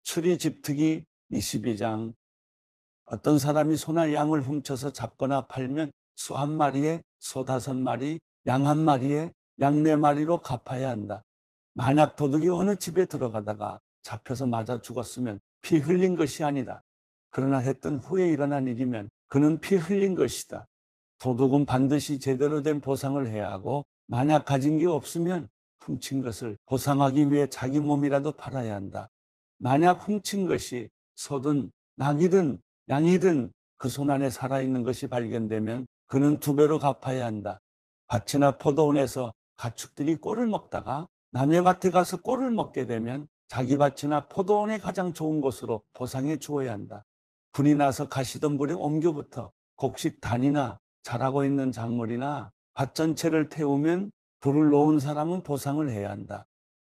출애굽기 22장. 어떤 사람이 소나 양을 훔쳐서 잡거나 팔면 소 한 마리에 소 5마리, 양 한 마리에 양 4마리로 갚아야 한다. 만약 도둑이 어느 집에 들어가다가 잡혀서 맞아 죽었으면 피 흘린 것이 아니다. 그러나 했던 후에 일어난 일이면 그는 피 흘린 것이다. 도둑은 반드시 제대로 된 보상을 해야 하고, 만약 가진 게 없으면 훔친 것을 보상하기 위해 자기 몸이라도 팔아야 한다. 만약 훔친 것이 소든 낙이든 양이든 그 손 안에 살아있는 것이 발견되면 그는 2배로 갚아야 한다. 밭이나 포도원에서 가축들이 꼴을 먹다가 남의 밭에 가서 꼴을 먹게 되면 자기 밭이나 포도원의 가장 좋은 곳으로 보상해 주어야 한다. 불이 나서 가시던 불에 옮겨부터 곡식 단이나 자라고 있는 작물이나 밭 전체를 태우면 불을 놓은 사람은 보상을 해야 한다.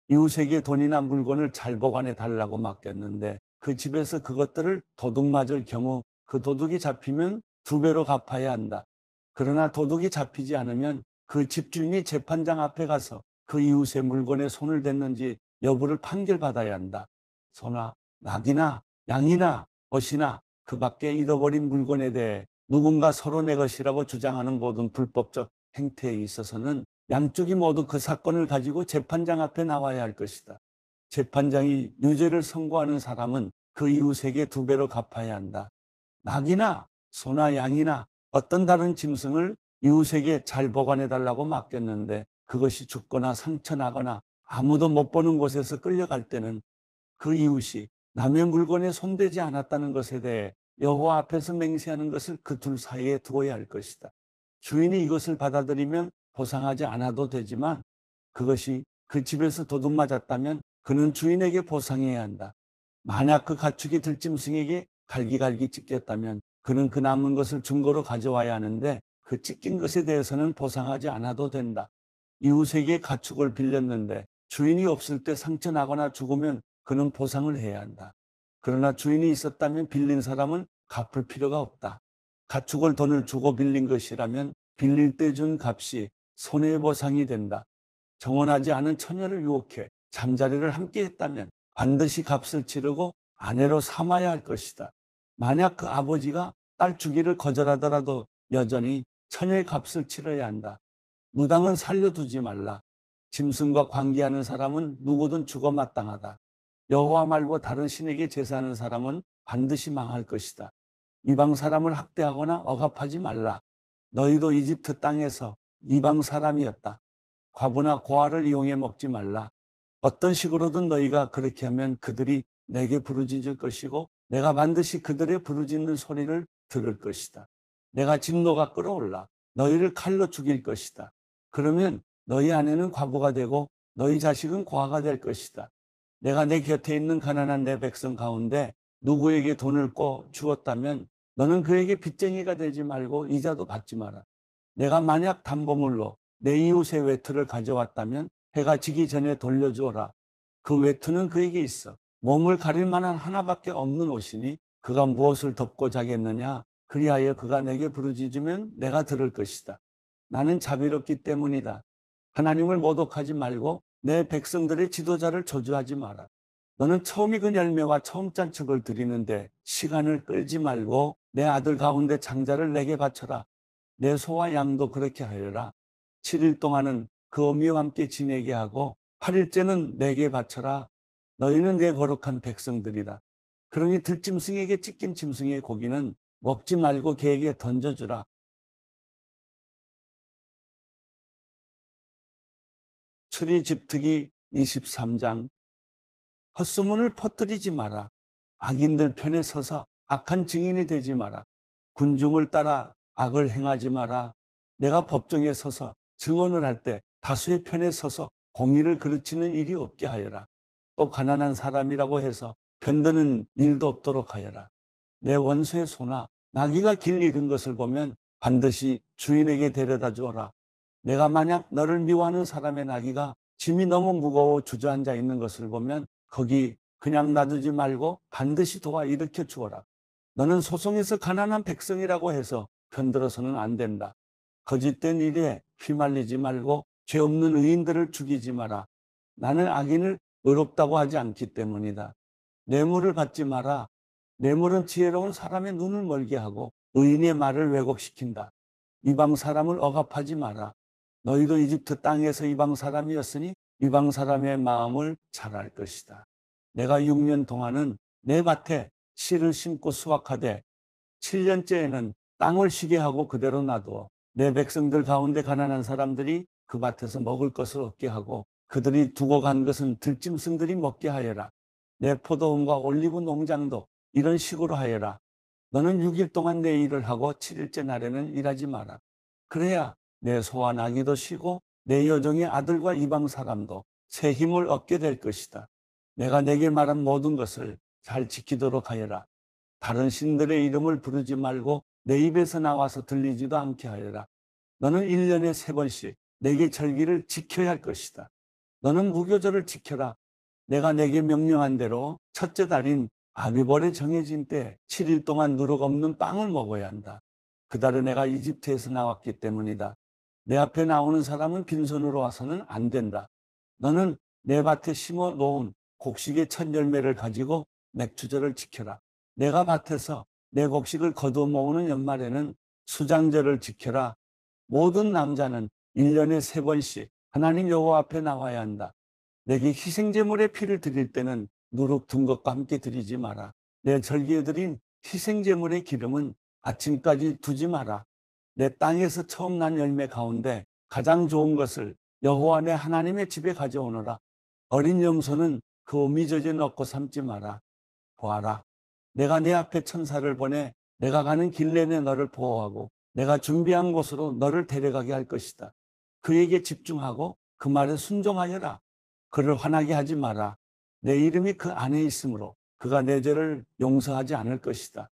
이웃에게 돈이나 물건을 잘 보관해 달라고 맡겼는데 그 집에서 그것들을 도둑 맞을 경우 그 도둑이 잡히면 2배로 갚아야 한다. 그러나 도둑이 잡히지 않으면 그 집주인이 재판장 앞에 가서 그 이웃의 물건에 손을 댔는지 여부를 판결받아야 한다. 소나 낙이나 양이나 옷이나 그 밖에 잃어버린 물건에 대해 누군가 서로 내 것이라고 주장하는 모든 불법적 행태에 있어서는 양쪽이 모두 그 사건을 가지고 재판장 앞에 나와야 할 것이다. 재판장이 유죄를 선고하는 사람은 그 이웃에게 2배로 갚아야 한다. 낙이나 소나 양이나 어떤 다른 짐승을 이웃에게 잘 보관해 달라고 맡겼는데 그것이 죽거나 상처나거나 아무도 못 보는 곳에서 끌려갈 때는 그 이웃이 남의 물건에 손대지 않았다는 것에 대해 여호와 앞에서 맹세하는 것을 그 둘 사이에 두어야 할 것이다. 주인이 이것을 받아들이면 보상하지 않아도 되지만 그것이 그 집에서 도둑 맞았다면 그는 주인에게 보상해야 한다. 만약 그 가축이 들짐승에게 갈기갈기 찢겼다면 그는 그 남은 것을 증거로 가져와야 하는데 그 찢긴 것에 대해서는 보상하지 않아도 된다. 이웃에게 가축을 빌렸는데 주인이 없을 때 상처 나거나 죽으면 그는 보상을 해야 한다. 그러나 주인이 있었다면 빌린 사람은 갚을 필요가 없다. 가축을 돈을 주고 빌린 것이라면 빌릴 때 준 값이 손해보상이 된다. 정혼하지 않은 처녀를 유혹해 잠자리를 함께 했다면 반드시 값을 치르고 아내로 삼아야 할 것이다. 만약 그 아버지가 딸 주기를 거절하더라도 여전히 처녀의 값을 치러야 한다. 무당은 살려두지 말라. 짐승과 관계하는 사람은 누구든 죽어 마땅하다. 여호와 말고 다른 신에게 제사하는 사람은 반드시 망할 것이다. 이방 사람을 학대하거나 억압하지 말라. 너희도 이집트 땅에서 이방 사람이었다. 과부나 고아를 이용해 먹지 말라. 어떤 식으로든 너희가 그렇게 하면 그들이 내게 부르짖을 것이고 내가 반드시 그들의 부르짖는 소리를 들을 것이다. 내가 진노가 끓어올라 너희를 칼로 죽일 것이다. 그러면 너희 아내는 과부가 되고 너희 자식은 고아가 될 것이다. 내가 내 곁에 있는 가난한 내 백성 가운데 누구에게 돈을 주었다면 너는 그에게 빚쟁이가 되지 말고 이자도 받지 마라. 내가 만약 담보물로 내 이웃의 외투를 가져왔다면 해가 지기 전에 돌려주어라. 그 외투는 그에게 있어 몸을 가릴 만한 하나밖에 없는 옷이니 그가 무엇을 덮고 자겠느냐. 그리하여 그가 내게 부르짖으면 내가 들을 것이다. 나는 자비롭기 때문이다. 하나님을 모독하지 말고 내 백성들의 지도자를 저주하지 마라. 너는 처음 익은 열매와 처음 짠 척을 드리는데 시간을 끌지 말고 내 아들 가운데 장자를 내게 바쳐라. 내 소와 양도 그렇게 하여라. 7일 동안은 그 어미와 함께 지내게 하고 8일째는 내게 바쳐라. 너희는 내 거룩한 백성들이다. 그러니 들짐승에게 찢긴 짐승의 고기는 먹지 말고 개에게 던져주라. 출애굽기 23장. 헛소문을 퍼뜨리지 마라. 악인들 편에 서서 악한 증인이 되지 마라. 군중을 따라 악을 행하지 마라. 내가 법정에 서서 증언을 할 때 다수의 편에 서서 공의를 그르치는 일이 없게 하여라. 또 가난한 사람이라고 해서 편드는 일도 없도록 하여라. 내 원수의 소나 나귀가 길 잃은 것을 보면 반드시 주인에게 데려다 주어라. 내가 만약 너를 미워하는 사람의 나귀가 짐이 너무 무거워 주저앉아 있는 것을 보면 거기 그냥 놔두지 말고 반드시 도와 일으켜 주어라. 너는 소송에서 가난한 백성이라고 해서 편들어서는 안 된다. 거짓된 일에 휘말리지 말고 죄 없는 의인들을 죽이지 마라. 나는 악인을 의롭다고 하지 않기 때문이다. 뇌물을 받지 마라. 뇌물은 지혜로운 사람의 눈을 멀게 하고 의인의 말을 왜곡시킨다. 이방 사람을 억압하지 마라. 너희도 이집트 땅에서 이방 사람이었으니 이방 사람의 마음을 잘 알 것이다. 내가 6년 동안은 내 밭에 씨를 심고 수확하되 7년째에는 땅을 쉬게 하고 그대로 놔두어 내 백성들 가운데 가난한 사람들이 그 밭에서 먹을 것을 얻게 하고 그들이 두고 간 것은 들짐승들이 먹게 하여라. 내 포도원과 올리브 농장도 이런 식으로 하여라. 너는 6일 동안 내 일을 하고 7일째 날에는 일하지 마라. 그래야 내 소와 나귀도 쉬고 내 여종의 아들과 이방 사람도 새 힘을 얻게 될 것이다. 내가 내게 말한 모든 것을 잘 지키도록 하여라. 다른 신들의 이름을 부르지 말고 내 입에서 나와서 들리지도 않게 하여라. 너는 1년에 3번씩 내게 절기를 지켜야 할 것이다. 너는 무교절을 지켜라. 내가 내게 명령한 대로 첫째 달인 아비벌에 정해진 때 7일 동안 누룩 없는 빵을 먹어야 한다. 그 달에 내가 이집트에서 나왔기 때문이다. 내 앞에 나오는 사람은 빈손으로 와서는 안 된다. 너는 내 밭에 심어 놓은 곡식의 첫 열매를 가지고 맥주절을 지켜라. 내가 밭에서 내 곡식을 거두어 모으는 연말에는 수장절을 지켜라. 모든 남자는 1년에 3번씩 하나님 여호와 앞에 나와야 한다. 내게 희생제물의 피를 드릴 때는 누룩 든 것과 함께 드리지 마라. 내 절기에 드린 희생제물의 기름은 아침까지 두지 마라. 내 땅에서 처음 난 열매 가운데 가장 좋은 것을 여호와 내 하나님의 집에 가져오너라. 어린 염소는 그 오미젖에 넣고 삶지 마라. 보아라. 내가 내 앞에 천사를 보내 내가 가는 길 내내 너를 보호하고 내가 준비한 곳으로 너를 데려가게 할 것이다. 그에게 집중하고 그 말에 순종하여라. 그를 화나게 하지 마라. 내 이름이 그 안에 있으므로 그가 내 죄를 용서하지 않을 것이다.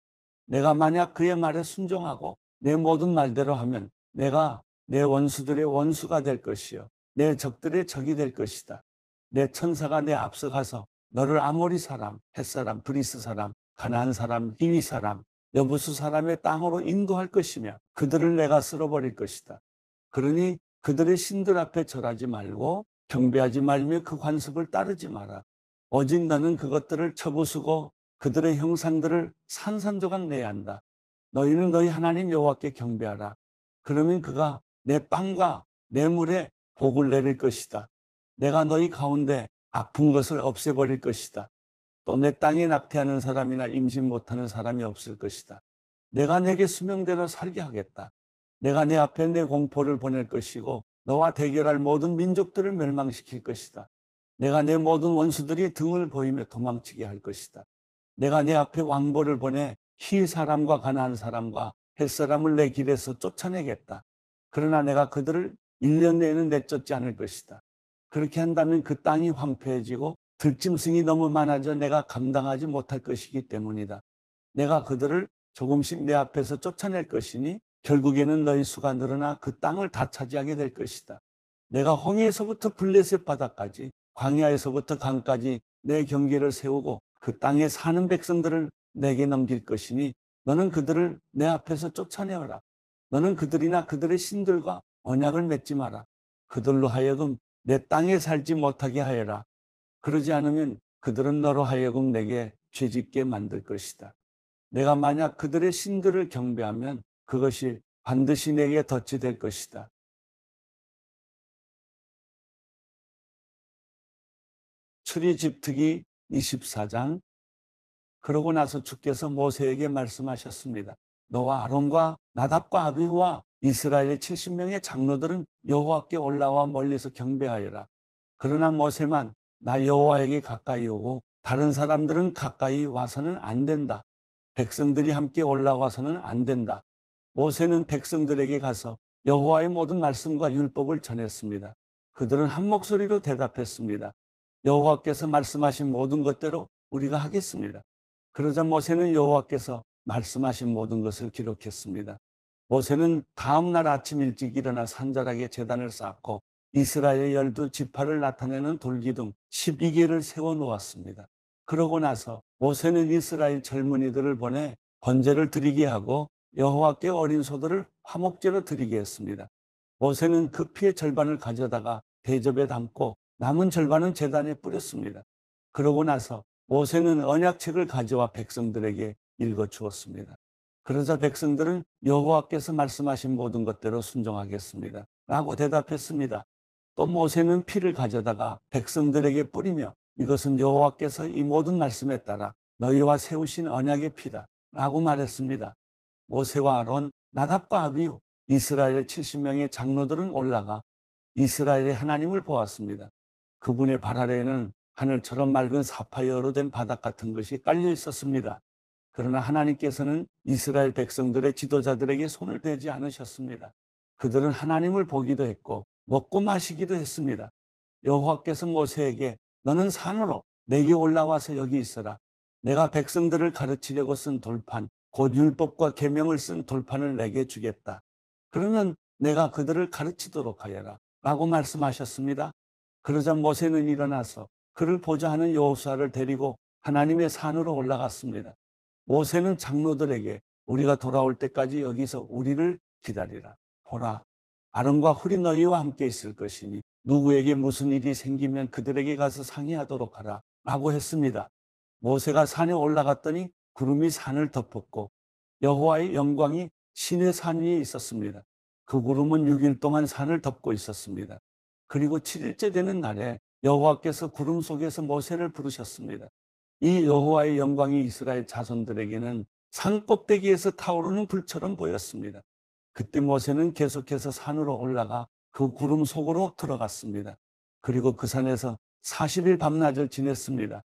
내가 만약 그의 말에 순종하고 내 모든 말대로 하면 내가 내 원수들의 원수가 될 것이요 내 적들의 적이 될 것이다. 내 천사가 내 앞서가서 너를 아모리 사람, 헷 사람, 브리스 사람, 가나안 사람, 히위 사람, 여부수 사람의 땅으로 인도할 것이며 그들을 내가 쓸어버릴 것이다. 그러니 그들의 신들 앞에 절하지 말고 경배하지 말며 그 관습을 따르지 마라. 오직 너는 그것들을 쳐부수고 그들의 형상들을 산산조각 내야 한다. 너희는 너희 하나님 여호와께 경배하라. 그러면 그가 내 빵과 내 물에 복을 내릴 것이다. 내가 너희 가운데 아픈 것을 없애버릴 것이다. 또 내 땅에 낙태하는 사람이나 임신 못하는 사람이 없을 것이다. 내가 내게 수명대로 살게 하겠다. 내가 내 앞에 내 공포를 보낼 것이고 너와 대결할 모든 민족들을 멸망시킬 것이다. 내가 내 모든 원수들이 등을 보이며 도망치게 할 것이다. 내가 내 앞에 왕보를 보내 히 사람과 가나안 사람과 헷 사람을 내 길에서 쫓아내겠다. 그러나 내가 그들을 1년 내에는 내쫓지 않을 것이다. 그렇게 한다면 그 땅이 황폐해지고 들짐승이 너무 많아져 내가 감당하지 못할 것이기 때문이다. 내가 그들을 조금씩 내 앞에서 쫓아낼 것이니 결국에는 너희 수가 늘어나 그 땅을 다 차지하게 될 것이다. 내가 홍해에서부터 블레셋 바다까지 광야에서부터 강까지 내 경계를 세우고 그 땅에 사는 백성들을 내게 넘길 것이니 너는 그들을 내 앞에서 쫓아내어라. 너는 그들이나 그들의 신들과 언약을 맺지 마라. 그들로 하여금 내 땅에 살지 못하게 하여라. 그러지 않으면 그들은 너로 하여금 내게 죄짓게 만들 것이다. 내가 만약 그들의 신들을 경배하면 그것이 반드시 내게 덫이 될 것이다. 출애굽기 24장. 그러고 나서 주께서 모세에게 말씀하셨습니다. 너와 아론과 나답과 아비후와 이스라엘의 70명의 장로들은 여호와께 올라와 멀리서 경배하여라. 그러나 모세만 나 여호와에게 가까이 오고 다른 사람들은 가까이 와서는 안 된다. 백성들이 함께 올라와서는 안 된다. 모세는 백성들에게 가서 여호와의 모든 말씀과 율법을 전했습니다. 그들은 한 목소리로 대답했습니다. 여호와께서 말씀하신 모든 것대로 우리가 하겠습니다. 그러자 모세는 여호와께서 말씀하신 모든 것을 기록했습니다. 모세는 다음 날 아침 일찍 일어나 산자락에 제단을 쌓고 이스라엘의 12지파를 나타내는 돌기둥 12개를 세워놓았습니다. 그러고 나서 모세는 이스라엘 젊은이들을 보내 번제를 드리게 하고 여호와께 어린 소들을 화목제로 드리게 했습니다. 모세는 그 피의 절반을 가져다가 대접에 담고 남은 절반은 제단에 뿌렸습니다. 그러고 나서 모세는 언약책을 가져와 백성들에게 읽어 주었습니다. 그러자 백성들은 여호와께서 말씀하신 모든 것대로 순종하겠습니다 라고 대답했습니다. 또 모세는 피를 가져다가 백성들에게 뿌리며 이것은 여호와께서 이 모든 말씀에 따라 너희와 세우신 언약의 피다 라고 말했습니다. 모세와 아론, 나답과 아비후, 이스라엘 70명의 장로들은 올라가 이스라엘의 하나님을 보았습니다. 그분의 발 아래에는 하늘처럼 맑은 사파이어로 된 바닥 같은 것이 깔려 있었습니다. 그러나 하나님께서는 이스라엘 백성들의 지도자들에게 손을 대지 않으셨습니다. 그들은 하나님을 보기도 했고 먹고 마시기도 했습니다. 여호와께서 모세에게 너는 산으로 내게 올라와서 여기 있어라. 내가 백성들을 가르치려고 쓴 돌판, 곧 율법과 계명을 쓴 돌판을 내게 주겠다. 그러면 내가 그들을 가르치도록 하여라 라고 말씀하셨습니다. 그러자 모세는 일어나서 그를 보자 하는 여호수아를 데리고 하나님의 산으로 올라갔습니다. 모세는 장로들에게 우리가 돌아올 때까지 여기서 우리를 기다리라. 보라, 아론과 훌이 너희와 함께 있을 것이니 누구에게 무슨 일이 생기면 그들에게 가서 상의하도록 하라 라고 했습니다. 모세가 산에 올라갔더니 구름이 산을 덮었고 여호와의 영광이 시내 산 위에 있었습니다. 그 구름은 6일 동안 산을 덮고 있었습니다. 그리고 7일째 되는 날에 여호와께서 구름 속에서 모세를 부르셨습니다. 이 여호와의 영광이 이스라엘 자손들에게는 산 꼭대기에서 타오르는 불처럼 보였습니다. 그때 모세는 계속해서 산으로 올라가 그 구름 속으로 들어갔습니다. 그리고 그 산에서 40일 밤낮을 지냈습니다.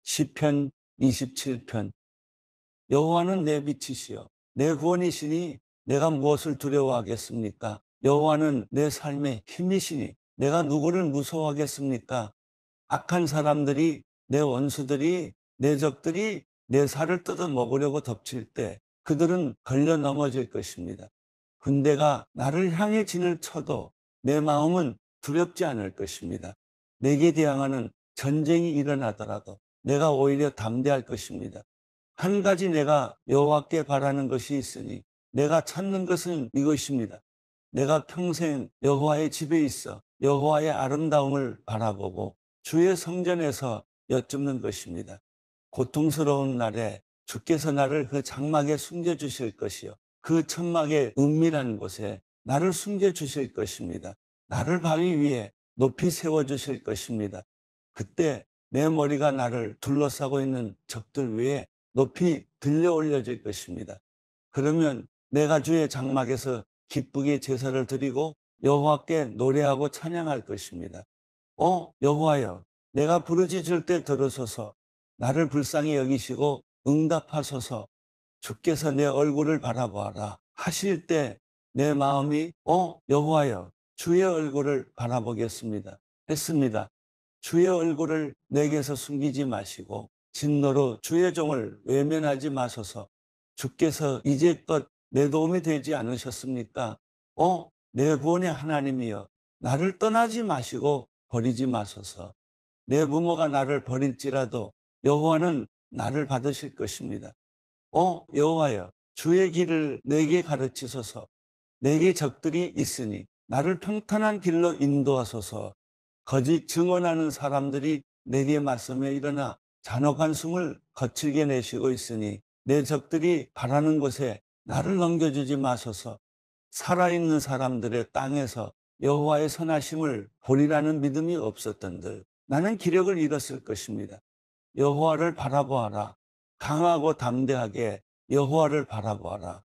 시편 27편. 여호와는 내 빛이시여 내 구원이시니 내가 무엇을 두려워하겠습니까? 여호와는 내 삶의 힘이시니 내가 누구를 무서워하겠습니까? 악한 사람들이, 내 원수들이, 내 적들이 내 살을 뜯어 먹으려고 덮칠 때 그들은 걸려 넘어질 것입니다. 군대가 나를 향해 진을 쳐도 내 마음은 두렵지 않을 것입니다. 내게 대항하는 전쟁이 일어나더라도 내가 오히려 담대할 것입니다. 한 가지 내가 여호와께 바라는 것이 있으니 내가 찾는 것은 이것입니다. 내가 평생 여호와의 집에 있어 여호와의 아름다움을 바라보고 주의 성전에서 여쭙는 것입니다. 고통스러운 날에 주께서 나를 그 장막에 숨겨주실 것이요 그 천막의 은밀한 곳에 나를 숨겨주실 것입니다. 나를 바위 위에 높이 세워주실 것입니다. 그때 내 머리가 나를 둘러싸고 있는 적들 위에 높이 들려 올려질 것입니다. 그러면 내가 주의 장막에서 기쁘게 제사를 드리고 여호와께 노래하고 찬양할 것입니다. 여호와여, 내가 부르짖을 때 들으소서. 나를 불쌍히 여기시고 응답하소서. 주께서 내 얼굴을 바라보아라 하실 때 내 마음이 여호와여, 주의 얼굴을 바라보겠습니다 했습니다. 주의 얼굴을 내게서 숨기지 마시고 진노로 주의 종을 외면하지 마소서. 주께서 이제껏 내 도움이 되지 않으셨습니까? 내 구원의 하나님이여, 나를 떠나지 마시고 버리지 마소서. 내 부모가 나를 버릴지라도 여호와는 나를 받으실 것입니다. 여호와여, 주의 길을 내게 가르치소서. 내게 적들이 있으니 나를 평탄한 길로 인도하소서. 거짓 증언하는 사람들이 내게 맞서며 일어나 잔혹한 숨을 거칠게 내쉬고 있으니 내 적들이 바라는 곳에 나를 넘겨주지 마소서. 살아있는 사람들의 땅에서 여호와의 선하심을 보리라는 믿음이 없었던들 나는 기력을 잃었을 것입니다. 여호와를 바라보아라. 강하고 담대하게 여호와를 바라보아라.